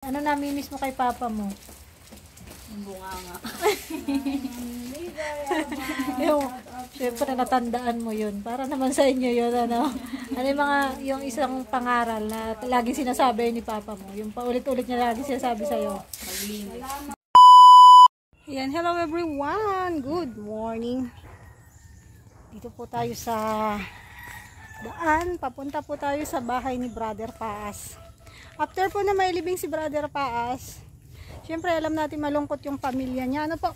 Ano namimiss mo kay papa mo? Yung bunganga. Yung, syempre natandaan mo yun. Para naman sa inyo yun, ano? Ano yung mga, yung isang pangaral na laging sinasabi ni papa mo? Yung paulit-ulit niya laging sinasabi sa'yo. Yan, hello everyone! Good morning! Dito po tayo sa daan. Papunta po tayo sa bahay ni Brother Paas. After po na mailibing si Brother Paas, syempre alam natin malungkot yung pamilya niya. Ano po?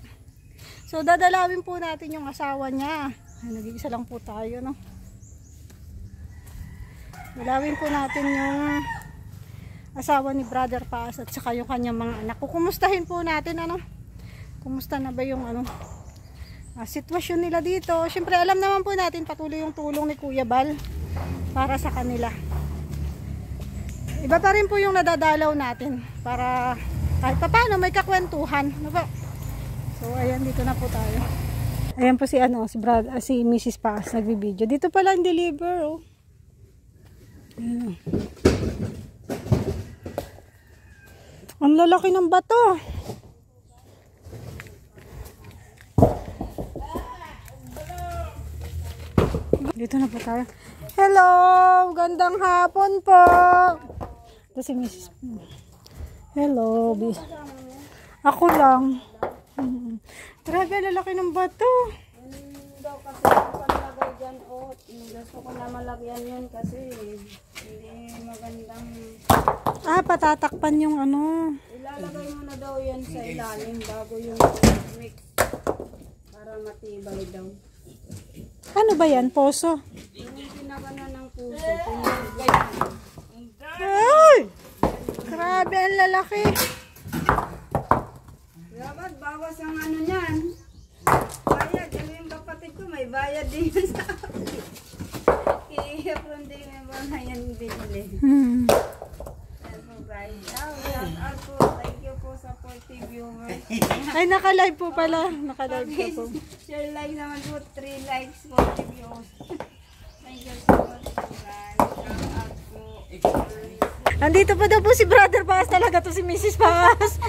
So dadalawin po natin yung asawa niya. Ay, nag-iisa lang po tayo, no? Dalawin po natin yung asawa ni Brother Paas at saka yung kanyang mga anak. Kukumustahin po natin, ano? Kumusta na ba yung ano? Sitwasyon nila dito. Syempre alam naman po natin patuloy yung tulong ni Kuya Bal para sa kanila. Iba pa rin po yung nadadalaw natin para kahit pa paano may kakwentuhan, ano po? So ayan, dito na po tayo. Ayan po si ano, si Mrs. Paas nagbi-video. Dito pa lang deliver, oh. Ayan. Ang lalaki ng bato. Dito na po tayo. Hello! Gandang hapon po! Ito si Mrs. Hello. Ako lang. Grabe, lalaki ng bato. Daw kasi yung panlagay dyan, gusto ko na malagyan yun kasi hindi magandang... Patatakpan yung ano. Ilalagay mo na daw yan sa ilalim bago yung mix para matibay daw. Ano ba yan? Poso? Yung pinagana ng puso, pinagay. Ay! Grabe, ang lalaki. Dapat bawas ang ano niyan. Bayad, yung kapatid ko may bayad din sa akin. Kaya po hindi may mga yan binili. Yan po guys. Shout out po. Thank you po sa 40 viewers. Ay, naka-live po pala. Naka-live ka po. Share like naman po. 3 likes, 40 views. Thank you so much guys. Shout out po. Nandito pa daw po si Brother Paas, talaga to si Mrs. Paas.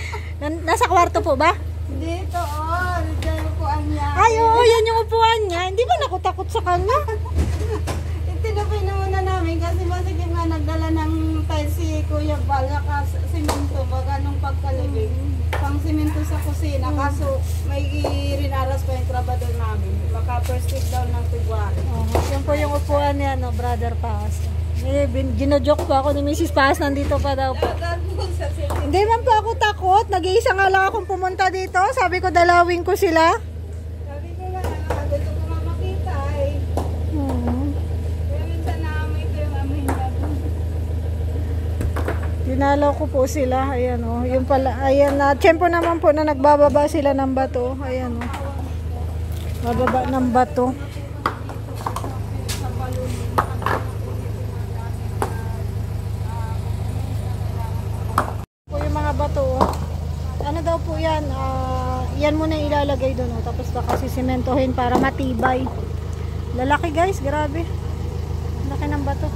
Nasa kwarto po ba? Dito, dyan yung upuan niya. Ay, oo, yan yung upuan niya. Hindi ba nakutakot sa kanya? Itinapay na muna namin kasi masigit nga nagdala ng tiles si Kuya Bal, naka simento, baga nung pagkalibig. Pang simento sa kusina, kaso may rinaras pa yung trabador namin. Baka first week daw ng February. Yan po yung upuan niya, no, Brother Paas. Ginojoke po ako ni Mrs. Paas, nandito pa daw po. Hindi man po ako takot. Nag-iisa nga lang akong pumunta dito. Sabi ko dalawin ko sila. Sabi ko nga, gusto ko nga makita eh. Kaya minsan naamoy ko yung amoy niya. Dinalaw ko po sila. Ayan o. Yung pala, ayan na. Tiyempo naman po na nagbababa sila ng bato. Ayan o. Bababa ng bato. Bato. Ano daw po yan? Yan muna ilalagay doon. Tapos baka sisimentohin para matibay. Lalaki guys, grabe. Laki ng bato.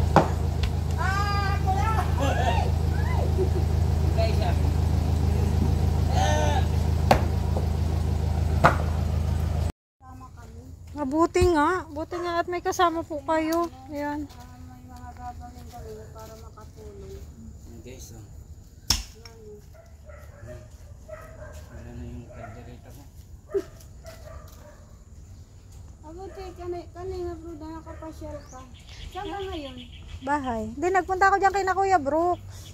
Mabuti nga. Buti nga at may kasama po kayo. Ayan. May mga gagawin para makatulong. Guys, wala na yung kaldereta ko. Abuti, kanina bro, nakapasyal ka. Saan ka ngayon? Bahay. Hindi, nagpunta ako dyan kay na Kuya Brooks.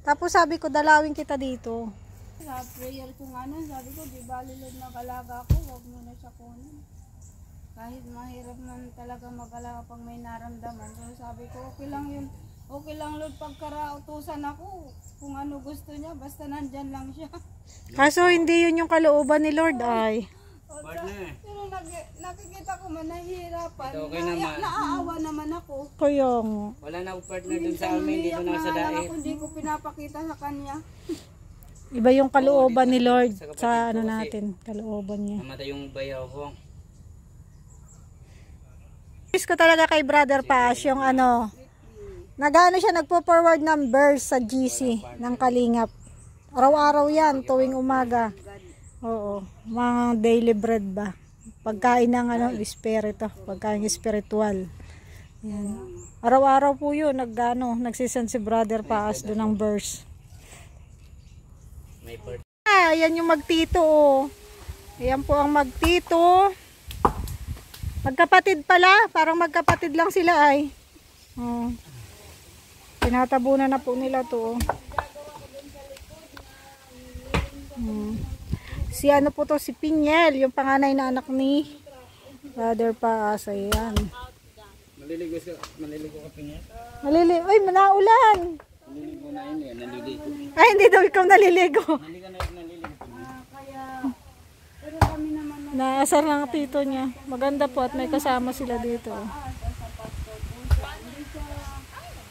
Tapos sabi ko, dalawin kita dito. Sa prayer ko nga nun, sabi ko, di balilod na kalaga ako, huwag mo na siya kunin. Kahit mahirap man talaga mag-alaga pag may naramdaman. So sabi ko, okay lang yun. Okay lang Lord, pagkarautusan ako. Kung ano gusto niya, basta nandyan lang siya. Kaso hindi yun yung kalooban ni Lord ay. Pero nakikita ko man, nahihirapan. Okay naman. Naaawa naman ako. Kaya nga. Wala na akong partner dun sa amin, dito na sa daet. Hindi ko pinapakita sa kanya. Iba yung kalooban ni Lord sa ano natin. Kalooban niya. Namatay yung bayaw ko. Miss ko talaga kay Brother Paas yung ano. Nagano siya, nagpo-forward ng verse sa GC ng Kalingap. Araw-araw yan, tuwing umaga. Oo, mga daily bread ba? Pagkain ng espiritu, pagkain spiritual. Yan. Araw-araw po yun, nagsisend si Brother Paas doon ng verse. May part. Yan yung magtito, oh. Yan po ang magtito. Magkapatid pala, parang magkapatid lang sila ay. Oh. Tinatabunan na po nila to, oh. Si ano po to, si Pinyel, yung panganay na anak ni Brother Paas. Ayan. Maliligo ka pinya. Ay, manaulan. Maliligo na yun eh, naliligo. Ay, hindi daw ikaw naliligo. Hindi ka naliligo pinya. Kaya, pero kami naman nung Naasar lang ang tito niya. Maganda po at may kasama sila dito. sa pastor po siya. Hindi siya,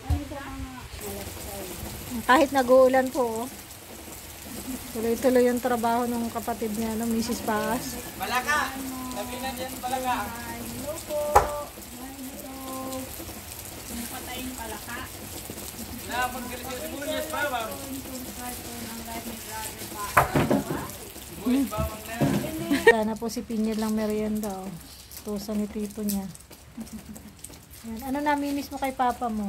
ano sa mga malakay. Kahit nag-uulan po, oh. Tuloy-tuloy yung trabaho ng kapatid niya, no, Mrs. Paas. Palaka! Sabi na dyan palaka. Hello po. Hello. Yung patayin palaka. Nakapag-gilid yung sibuyas pa ba? Subscribe po ng live ni Brother pa. Sibuyas ba bang na? Sana po si Pinyel lang merienda, oh. Tusa ni tito niya. Yan. Ano namimiss mo kay papa mo?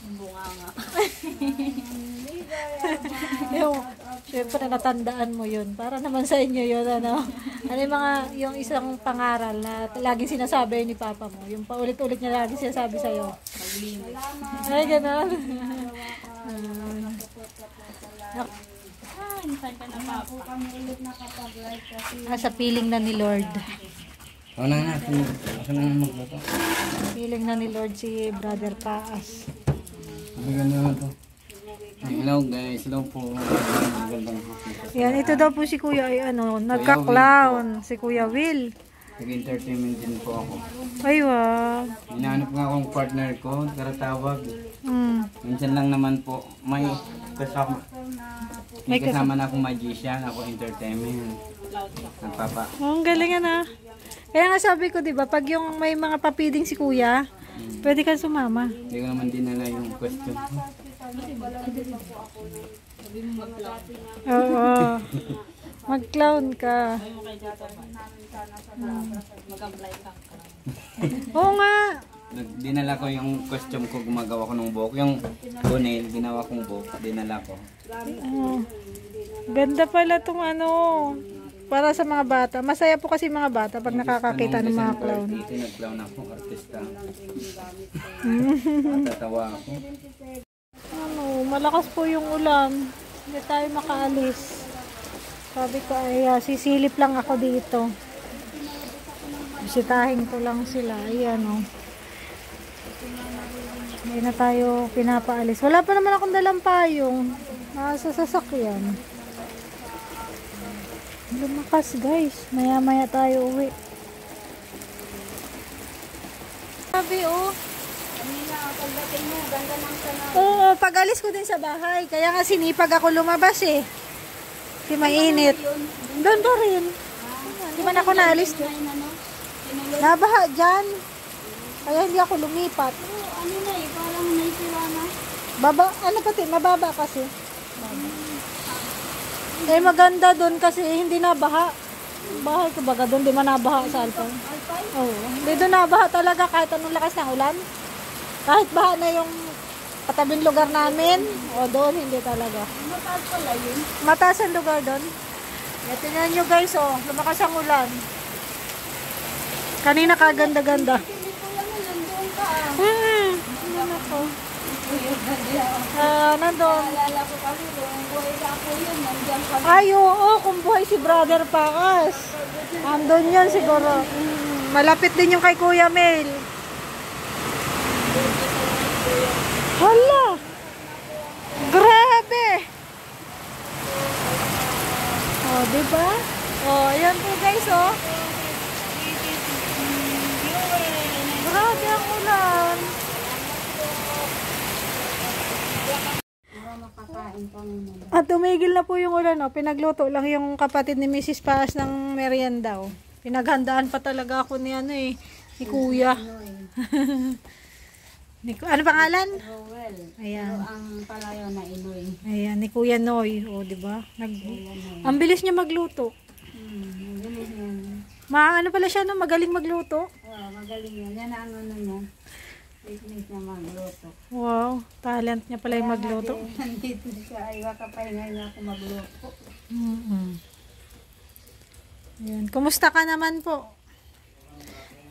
Bunga nga. Yung, syempre natandaan mo yun. Para naman sa inyo yun, ano. Ano yung mga, yung isang pangaral na laging sinasabi ni papa mo. Yung paulit-ulit niya laging sinasabi sa'yo. Ay, gano'n. Ako kami ulit nakapag-live kasi Sa piling na ni Lord. O na natin. Asa na naman magluto? Piling na ni Lord si Brother Paas. Bigyan naman to. Hello guys, hello po. Magandang hapon. Yan, ito daw po si Kuya ay nagka-clown. Si Kuya Will. Nag-entertainment din po ako. Ay, wow. Hinahanap nga akong partner ko, karatawag. Minsan lang naman po, may kasama na akong magician, ako entertainment. Nagpapa. Oh, ang galing na. Kaya nga sabi ko, di ba, pag yung may mga papiding si Kuya, pwede kang sumama. Hindi ko naman dinala yung question ko. Oo. Mag-clown ka. Oo nga. Dinala ko yung costume ko, gumagawa ko ng buhok. Yung bonnet, ginawa kong buhok, dinala ko. Ganda pala tong para sa mga bata. Masaya po kasi mga bata pag nakakakita ng mga clown. Dito nag-clown ako, artista. Matatawa ako. Malakas po yung ulan. Hindi tayo makaalis. Sabi ko ay sisilip lang ako dito. Bisitahin ko lang sila. Ayan, oh. Hindi na tayo pinapaalis. Wala pa naman akong dalang payong. Sa sasakyan. Lumakas guys. Maya maya tayo uwi. Sabi, oh. kanina pagdating mo, ganda ng sana. Oo, pag-alis ko din sa bahay. Kaya nga sinipag ako lumabas eh. Kasi mainit. Doon pa rin. Di ba na ako naalis doon? Ano? Nabaha dyan. Kaya hindi ako lumipat. Ano na eh, parang naisira na. Mababa kasi. Eh maganda doon kasi hindi nabaha. Bahay ko baga doon, di man nabaha sa Alpay. Oo. Hindi doon nabaha talaga kahit anong lakas ng ulan. Kahit baha na yung katabing lugar namin, o doon hindi talaga. Mataas pala yun. Mataas ang lugar doon. Tingnan nyo guys, oh, lumakas ang ulan. Kanina kaganda-ganda. Hindi ko lang nandun ka. Ano ako? Nandun. Naalala ko kasi kung buhay na ako yun, nandiyan ka. Ay, oo, kung buhay si Brother Paas. Andun yun siguro. Malapit din yung kay Kuya Mel. Hala! Grabe! Oh, diba? Oh, ayan po guys, oh. Grabe ang ulan. At tumigil na po yung ulan, oh. Pinagluto lang yung kapatid ni Mrs. Paas ng merienda, oh. Pinaghandaan pa talaga ako ni ni Kuya. Ano pangalan? Rowel. Ayan. Pero ang palayaw na Inoy. Ayan, ni Kuya Noy. O, di ba? Kuya Noy. Ang bilis niya magluto. Magaling yan. Ano pala siya, no? Magaling magluto. Magaling yan. Yan ang ano niya. Business niya magluto. Wow, talent niya pala yung magluto. Nandito siya ay makapahinga niya ako magluto. Ayan. Kumusta ka naman po?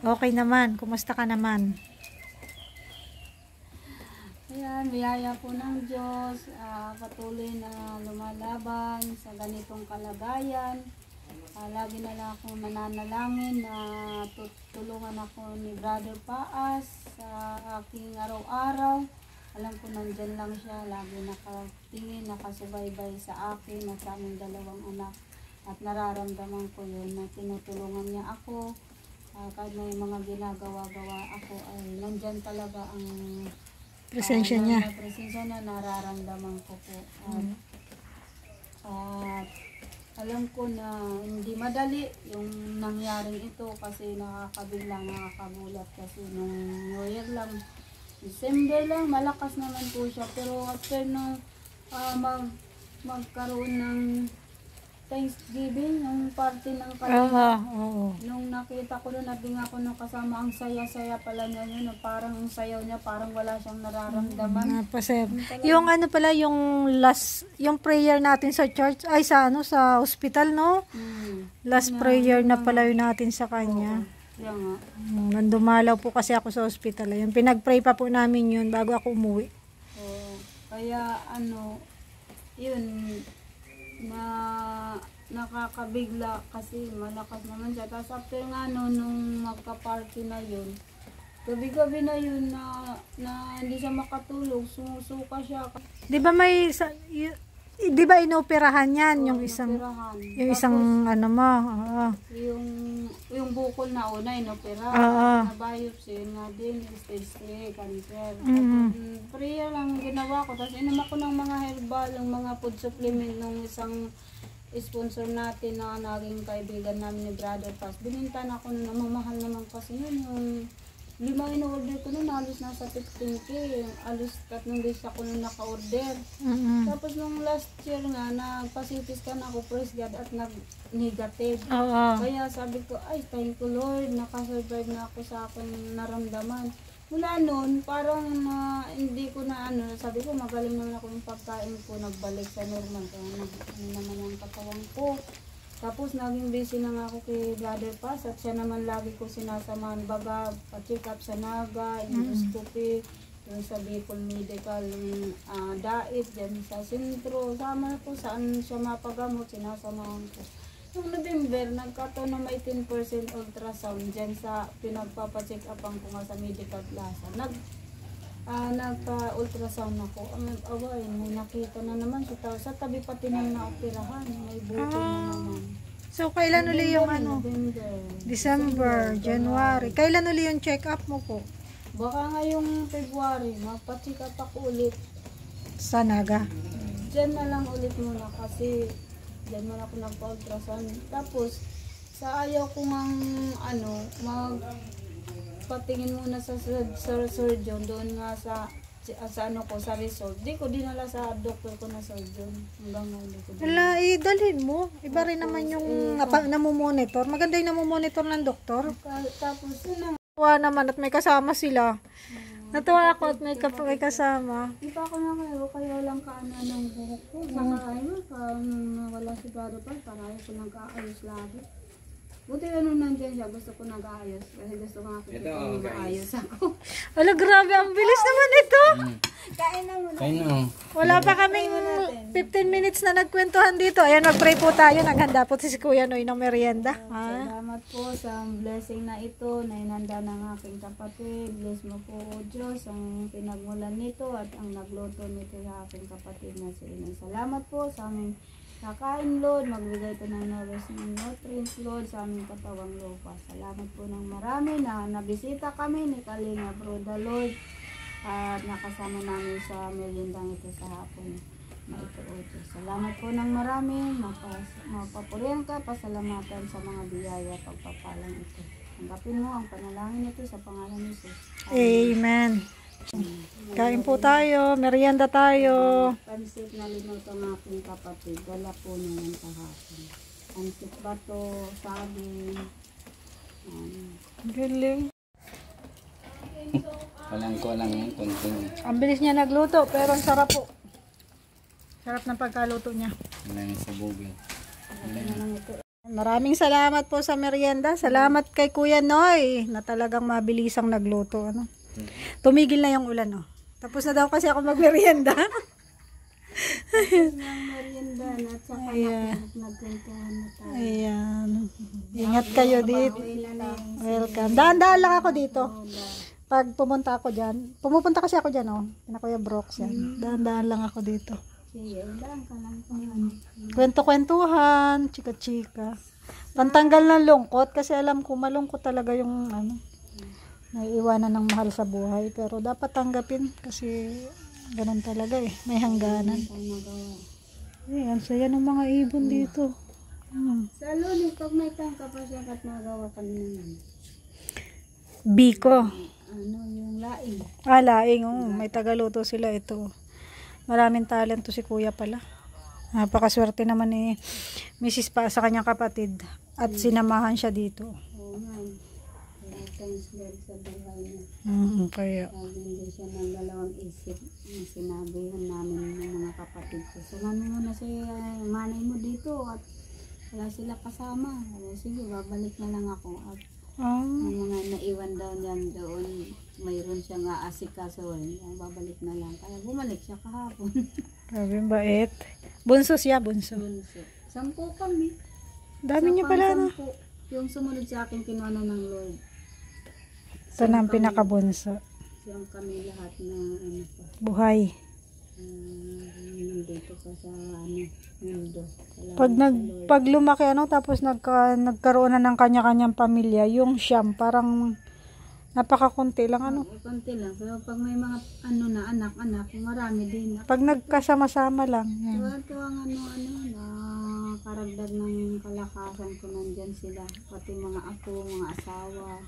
Okay naman. Kumusta ka naman? Ayan, biyaya po ng Diyos, patuloy na lumalaban sa ganitong kalagayan. Lagi na lang akong nananalangin na tutulungan ako ni Brother Paas sa aking araw-araw. Alam ko nandyan lang siya, lagi nakatingin, nakasubaybay sa akin at sa aming dalawang anak. At nararamdaman ko yun na tinutulungan niya ako. Kahit may mga ginagawa-gawa ako ay nandyan talaga ang Presensya niya. Presensya na nararamdaman ko po. At alam ko na hindi madali yung nangyaring ito kasi nakakabigla, nakakagulat kasi nung New Year lang, December lang, malakas naman po siya. Pero after nung magkaroon ng Thanksgiving, yung party ng kanila, nung nakita ko doon, nabing ako nung kasama, ang saya-saya pala niya yun, parang ang sayaw niya, parang wala siyang nararamdaman. Yung ano pala, yung yung prayer natin sa church, ay sa hospital, no? Last prayer na pala yun natin sa kanya. Kaya nga. Nandumalaw po kasi ako sa hospital. Yung pinag-pray pa po namin yun bago ako umuwi. Kaya yun, na nakakabigla kasi malakas naman siya. Tapos after nga nung magka-party na yun, gabi-gabi na yun na hindi siya makatulog, sumusuka siya. Di ba di ba inoperahan yan, yung isang ano mo? Yung bukol na una, inopera. Na biopsy, yun nga din, stage 3, cancer. Prayer lang ginawa ko. Tapos inom ako ng mga herbal, ng mga food supplement ng isang sponsor natin na naging kaibigan namin ni Brother Paz. Binintan ako na mamahal naman kasi yun. Yung 5 in-order ko nun, halos nasa 15K. Halos 3 days ako nung naka-order. Tapos nung last year nga, nagpa-CT scan ako, praise God, at nag-negative. Kaya sabi ko, ay, thank you Lord, nakasurvive na ako sa aking naramdaman. Mula nun, parang hindi ko na sabi ko, magaling naman ako yung pagkain ko, nagbalik sa normal. Kaya naman ang katawan ko. Tapos naging busy na nga ako kay Brother Paz at siya naman lagi ko sinasamahan baga, pa-check up sa Naga, endoscopy, yung sa Bicol Medical Diet, dyan sa sentro, sama ko saan siya mapagamot, sinasamahan ko. Noong November, nagkataon na may 10% ultrasound dyan sa pinagpapacheck upan ko nga sa Medical Plaza. Nagpa-ultrasound ako. May nakita na naman siya. Sa tabi pati nang naoperahan. May buto na naman. So, kailan uli yung December, January. Kailan uli yung check-up mo po? Baka ngayong February, magpa-check up ako ulit. Sa Naga? Diyan na lang ulit muna kasi diyan na ako nagpa-ultrasound. Tapos, sa ayaw ko patingin muna sa surgeon doon nga sa resort. Di ko dinala sa doktor ko na surgeon. Hanggang ngayon. Dalhin mo. Iba rin naman yung namomonitor. Maganda yung namomonitor ng doktor. Tapos yun Natuwa naman at may kasama sila. Natuwa ako at may kasama. Di pa ako na kaya lang ng buhok ko. Saka wala si Brother Paz, para ko nag-aayos lagi. Buti nandyan siya, gusto ko nag-aayos. Kasi gusto ko nakikita ko nag-aayos ako. Wala, grabe, ang bilis naman ito. Kain na muna. Kain na. Wala pa kaming 15 minutes na nagkwentuhan dito. Ayan, mag-pray po tayo. Naghanda po si Kuya Noy ng merienda. Salamat po sa blessing na ito na inanda ng aking kapatid. Bless mo po, O Diyos, ang pinagmulan nito at ang nagluto nito sa aking kapatid na si Inay. Salamat po sa aming kakain, Lord. Magbigay ito ng nutrients, Lord, sa aming katawang lupa. Salamat po ng marami na nabisita kami ni Kalinga Broda, Lord. At nakasama namin sa meriendang ito sa hapon na ito, O Diyos. Salamat po ng marami. Mapapurihan ka, pasalamatan sa mga biyaya pagpapalang ito. Tanggapin mo ang panalangin ito sa pangalan ni Jesus. Amen. Kain po tayo, merienda tayo. Pansit na linuto ng aking kapatid. Dala po niya ng kahapon. Pansit bato, saging. Galing. Walang ko lang yung konting. Ang bilis niya nagluto, pero ang sarap po. Sarap ng pagkaluto niya. Walang sa bugil. Maraming salamat po sa merienda. Salamat kay Kuya Noy na talagang mabilisang nagluto. Ano? Tumigil na yung ulan. Oh. Tapos na daw kasi ako magmerienda. Ng merienda na at saka Ayan. nagkwentuhan na tayo. Ayan. Ingat kayo dito. Ilan na yung Welcome. Daan-daan lang ako dito. Pag pumunta ako dyan, pumupunta kasi ako dyan, oh. Kina Kuya Brooks yan. Daan-daan lang ako dito. sige, ulan ka lang pa. Kwento-kwentuhan, chika-chika. Pantanggal ng lungkot kasi alam ko malungkot talaga yung ano, naiiwanan ng mahal sa buhay. Pero dapat tanggapin kasi ganun talaga eh. May hangganan. Ayan, saya ng mga ibon dito. Sa lunes, pag may tangka pa siya at magawa kami naman. Biko. Ano, yung laing. Laing, oh. May tagaluto sila ito. Maraming talento si kuya pala. Napakaswerte naman ni Mrs. Pa sa kanyang kapatid. At sinamahan siya dito. Oo nga. Kaya thanks Lord sa buhay niya. Kaya. Lagi hindi siya ng dalawang isip. Sinabihan namin ng mga kapatid ko. Sumami mo na si manay mo dito at wala sila kasama. Sige, babalik na lang ako. At yung mga naiwan daw niyan doon, mayroon siyang aasikaso. Babalik na lang. Kaya bumalik siya kahapon. Grabe, bait. Bunso siya, bunso. 10 kami. Dami niya pala, no? 10. Yung sumunod sa akin, kinuha na ng Lord. Ito na ang pinakabunso. Yung kami lahat na ano pa. Buhay. Nandito pa sa ano, mundo. Pag lumaki, ano, tapos nagkaroon na ng kanya-kanyang pamilya, yung siyam, parang napakakunti lang, ano. Konti lang. Pero pag may mga ano na anak-anak, marami din. Pag nagkasama-sama lang. Yan. Tuwang na karagdag ng kalakasan ko nandyan sila. Pati mga ako, mga asawa.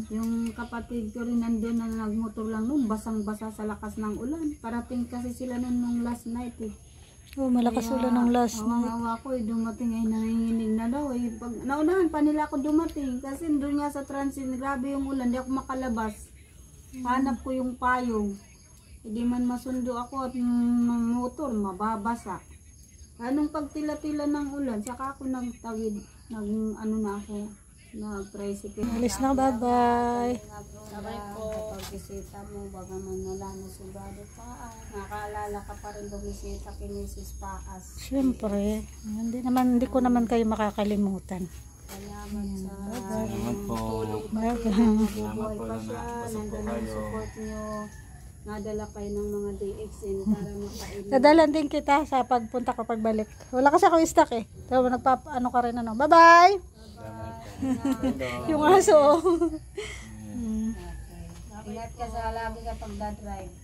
Yung kapatid ko rin nandun na nagmotor lang noon, basang-basa sa lakas ng ulan. Parating kasi sila noon nung last night eh. Oh, malakas ulan ng last night. Ang ko eh, dumating ay nanginginig na daw eh. Pag, naunahan pa nila ako dumating kasi doon nga sa transit, grabe yung ulan, di ako makalabas. Hanap ko yung payong. Hindi man masundo ako at ng motor, mababasa. Anong pagtila-tila ng ulan, saka ako nagtawid, ano na ako, nag-tricycle. Alis na, bye-bye. Sabay po. Kapag bisita mo, baga man wala na si Brother Paas. Nakaalala ka pa rin bumisita kay Mrs. Paas. Siyempre, hindi ko naman kayo makakalimutan. Salamat sa Salamat po. bubuhay pa siya. Nandun ang support nyo. Nadala kayo ng mga DXN para makain. Dadalan din kita sa pagpunta ko pagbalik. Wala kasi ako stock eh. So, ano ka rin, ano. Bye-bye! Yung aso. Ingat ka sa lagi ka pagdadrive.